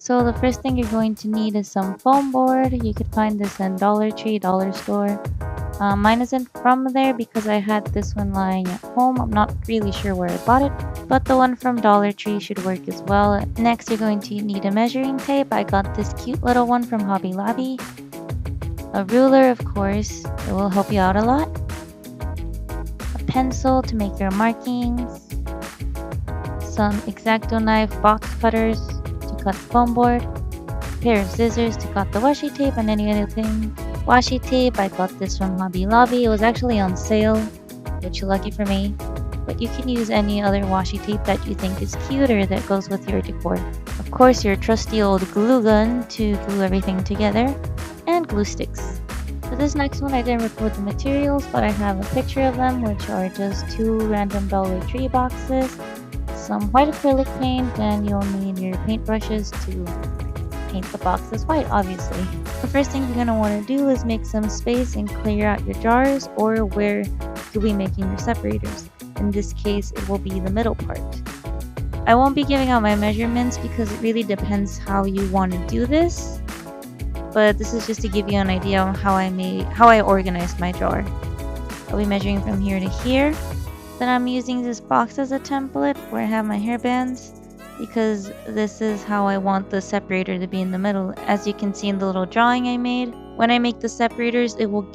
So the first thing you're going to need is some foam board. You could find this in Dollar Tree, Dollar Store. Mine isn't from there because I had this one lying at home. I'm not really sure where I bought it, but the one from Dollar Tree should work as well. Next, you're going to need a measuring tape. I got this cute little one from Hobby Lobby. A ruler, of course, it will help you out a lot. A pencil to make your markings. Some X-Acto knife box cutters to cut the foam board. A pair of scissors to cut the washi tape and any other thing. Washi tape, I got this from Hobby Lobby. It was actually on sale, which lucky for me. But you can use any other washi tape that you think is cute or that goes with your decor. Of course, your trusty old glue gun to glue everything together, and glue sticks. For this next one, I didn't record the materials, but I have a picture of them, which are just 2 random Dollar Tree boxes, some white acrylic paint, and you'll need your paintbrushes to paint the boxes white, obviously. The first thing you're going to want to do is make some space and clear out your jars, or where you'll be making your separators. In this case, it will be the middle part. I won't be giving out my measurements because it really depends how you want to do this, but this is just to give you an idea on how I organized my jar. I'll be measuring from here to here. Then I'm using this box as a template where I have my hairbands, because this is how I want the separator to be in the middle. As you can see in the little drawing I made, when I make the separators, it will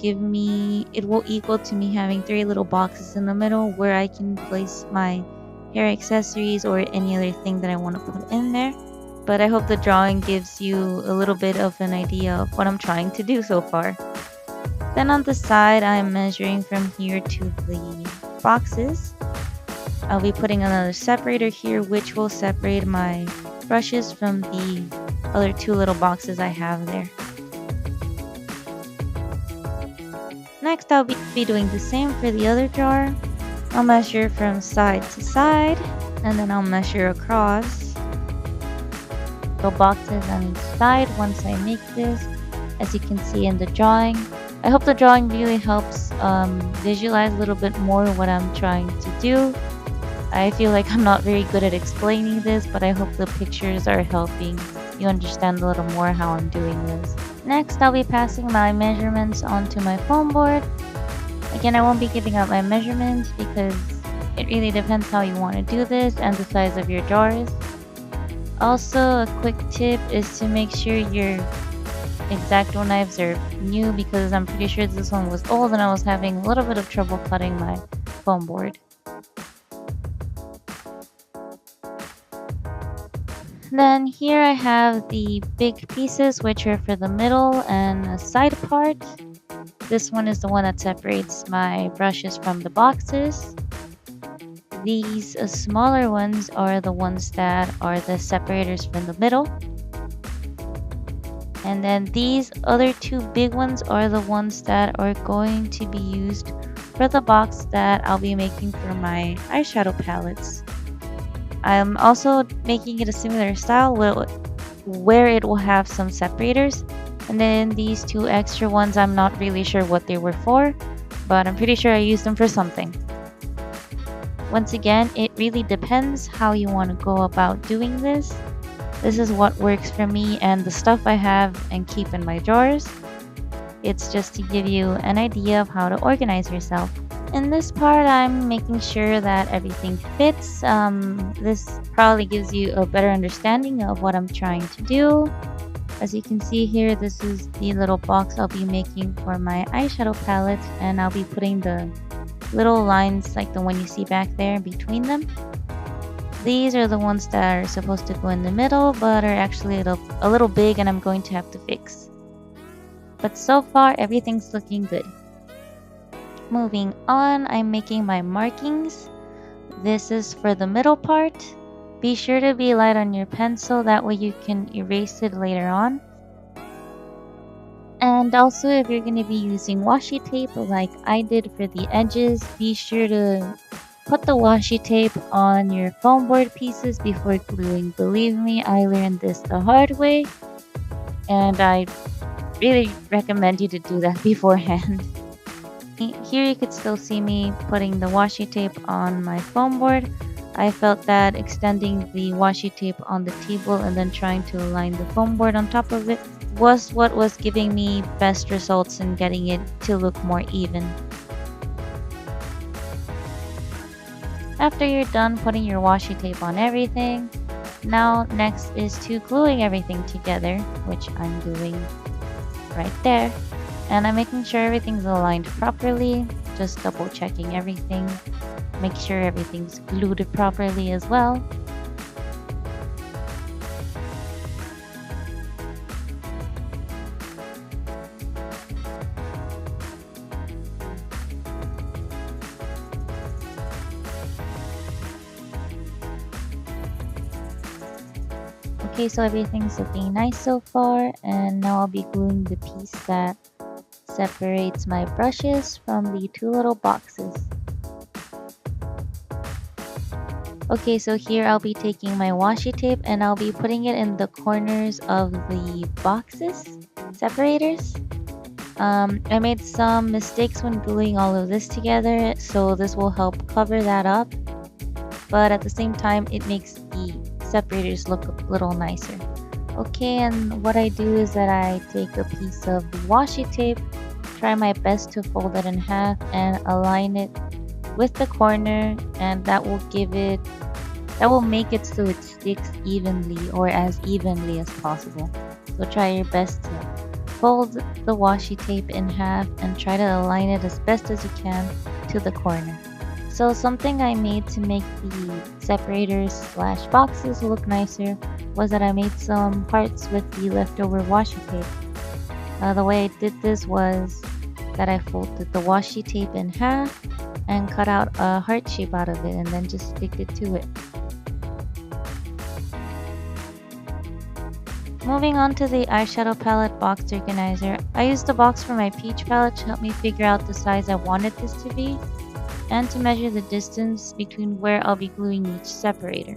equal to me having 3 little boxes in the middle where I can place my hair accessories or any other thing that I want to put in there. But I hope the drawing gives you a little bit of an idea of what I'm trying to do so far. Then on the side, I'm measuring from here to the boxes. I'll be putting another separator here, which will separate my brushes from the other 2 little boxes I have there. Next, I'll be doing the same for the other jar. I'll measure from side to side, and then I'll measure across. Little boxes on each side once I make this, as you can see in the drawing. I hope the drawing really helps visualize a little bit more what I'm trying to do. I feel like I'm not very good at explaining this, but I hope the pictures are helping you understand a little more how I'm doing this. Next, I'll be passing my measurements onto my foam board. Again, I won't be giving out my measurements because it really depends how you want to do this and the size of your jars. Also, a quick tip is to make sure your X-Acto knives are new, because I'm pretty sure this one was old and I was having a little bit of trouble cutting my foam board. Then here I have the big pieces, which are for the middle and a side part. This one is the one that separates my brushes from the boxes. These smaller ones are the ones that are the separators from the middle. And then these other 2 big ones are the ones that are going to be used for the box that I'll be making for my eyeshadow palettes. I'm also making it a similar style where it will have some separators. And then these 2 extra ones, I'm not really sure what they were for, but I'm pretty sure I used them for something. Once again, it really depends how you want to go about doing this. This is what works for me and the stuff I have and keep in my jars. It's just to give you an idea of how to organize yourself. In this part, I'm making sure that everything fits. This probably gives you a better understanding of what I'm trying to do. As you can see here, this is the little box I'll be making for my eyeshadow palette, and I'll be putting the little lines like the one you see back there between them. These are the ones that are supposed to go in the middle, but are actually a little big and I'm going to have to fix. But so far, everything's looking good. Moving on, I'm making my markings. This is for the middle part. Be sure to be light on your pencil, that way you can erase it later on. And also, if you're going to be using washi tape like I did for the edges, be sure to put the washi tape on your foam board pieces before gluing. Believe me, I learned this the hard way, and I really recommend you to do that beforehand. Here you could still see me putting the washi tape on my foam board. I felt that extending the washi tape on the table and then trying to align the foam board on top of it was what was giving me best results in getting it to look more even. After you're done putting your washi tape on everything, now next is to gluing everything together, which I'm doing right there. And I'm making sure everything's aligned properly, just double checking everything. Make sure everything's glued properly as well. Okay, so everything's looking nice so far, and now I'll be gluing the piece that separates my brushes from the two little boxes. Okay, so here I'll be taking my washi tape and I'll be putting it in the corners of the boxes separators. I made some mistakes when gluing all of this together, so this will help cover that up, but at the same time it makes the separators look a little nicer. Okay, and what I do is that I take a piece of the washi tape, try my best to fold it in half and align it with the corner, and that will make it so it sticks evenly or as evenly as possible. So try your best to fold the washi tape in half and try to align it as best as you can to the corner. So something I made to make the separators slash boxes look nicer was that I made some hearts with the leftover washi tape. The way I did this was that I folded the washi tape in half and cut out a heart shape out of it and then just stick it to it. Moving on to the eyeshadow palette box organizer, I used the box for my peach palette to help me figure out the size I wanted this to be and to measure the distance between where I'll be gluing each separator.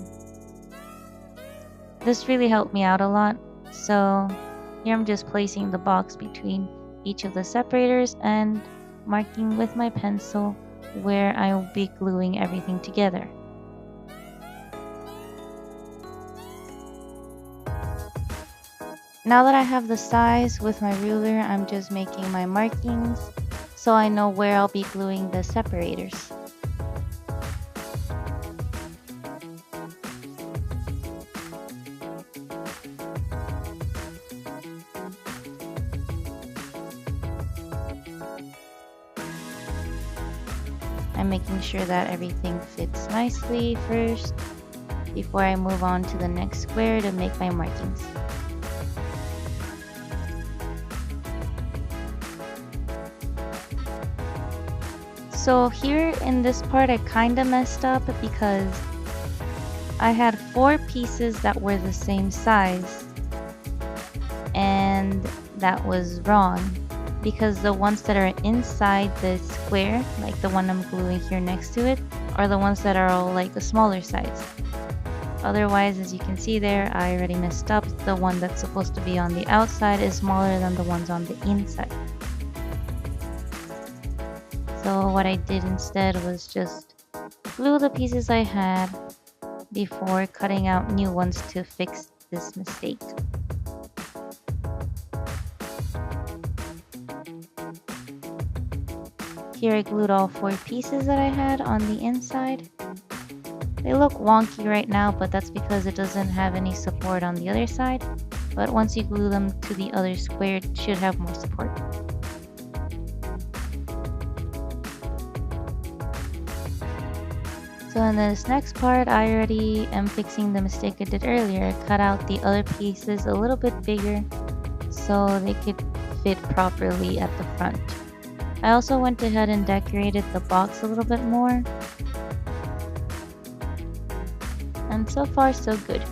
This really helped me out a lot, so here I'm just placing the box between each of the separators and marking with my pencil where I will be gluing everything together. Now that I have the size with my ruler, I'm just making my markings so I know where I'll be gluing the separators. I'm making sure that everything fits nicely first before I move on to the next square to make my markings. So here in this part I kinda messed up because I had 4 pieces that were the same size, and that was wrong because the ones that are inside the square, like the one I'm gluing here next to it, are the ones that are all like a smaller size. Otherwise, as you can see there, I already messed up. The one that's supposed to be on the outside is smaller than the ones on the inside. So what I did instead was just glue the pieces I had before cutting out new ones to fix this mistake. Here I glued all 4 pieces that I had on the inside. They look wonky right now, but that's because it doesn't have any support on the other side. But once you glue them to the other square, it should have more support. So in this next part, I already am fixing the mistake I did earlier. I cut out the other pieces a little bit bigger so they could fit properly at the front. I also went ahead and decorated the box a little bit more. And so far, so good.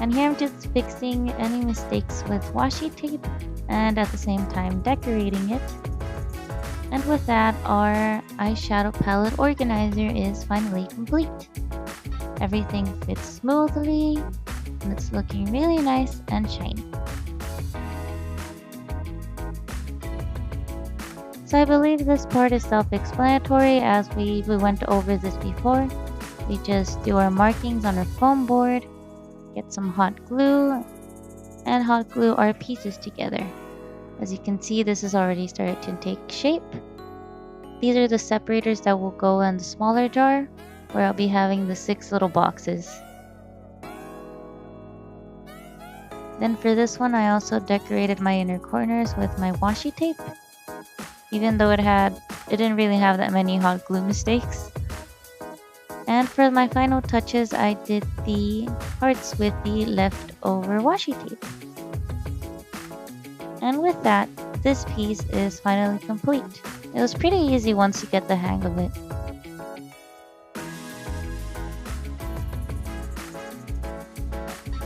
And here I'm just fixing any mistakes with washi tape and at the same time decorating it. And with that, our eyeshadow palette organizer is finally complete. Everything fits smoothly and it's looking really nice and shiny. So I believe this part is self-explanatory as we went over this before. We just do our markings on our foam board, get some hot glue, and hot glue our pieces together. As you can see, this has already started to take shape. These are the separators that will go in the smaller jar, where I'll be having the 6 little boxes. Then for this one, I also decorated my inner corners with my washi tape. Even though it didn't really have that many hot glue mistakes. And for my final touches, I did the hearts with the leftover washi tape. And with that, this piece is finally complete. It was pretty easy once you get the hang of it.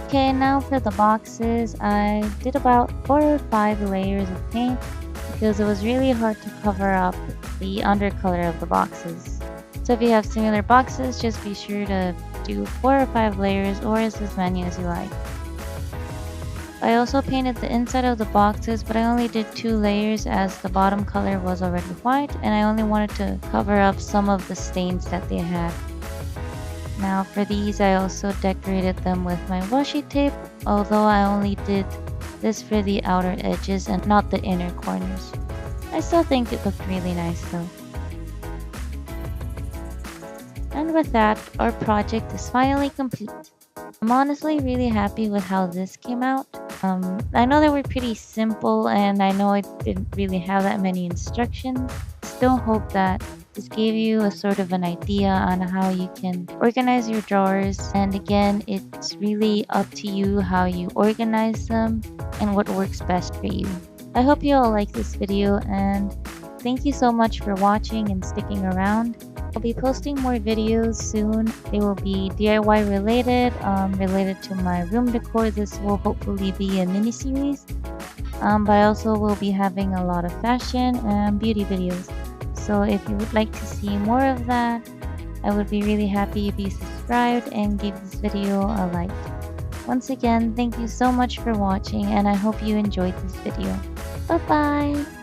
Okay, now for the boxes, I did about 4 or 5 layers of paint because it was really hard to cover up the undercolor of the boxes. So if you have similar boxes, just be sure to do 4 or 5 layers or as many as you like. I also painted the inside of the boxes, but I only did 2 layers as the bottom color was already white and I only wanted to cover up some of the stains that they had. Now for these, I also decorated them with my washi tape, although I only did this for the outer edges and not the inner corners. I still think it looked really nice though. And with that, our project is finally complete. I'm honestly really happy with how this came out. I know they were pretty simple and I know it didn't really have that many instructions. Still hope that this gave you a sort of an idea on how you can organize your drawers, and again, it's really up to you how you organize them and what works best for you. I hope you all like this video and thank you so much for watching and sticking around. I'll be posting more videos soon. They will be DIY related, related to my room decor. This will hopefully be a mini series, but I also will be having a lot of fashion and beauty videos. So if you would like to see more of that, I would be really happy if you subscribed and give this video a like. Once again, thank you so much for watching and I hope you enjoyed this video. Bye bye!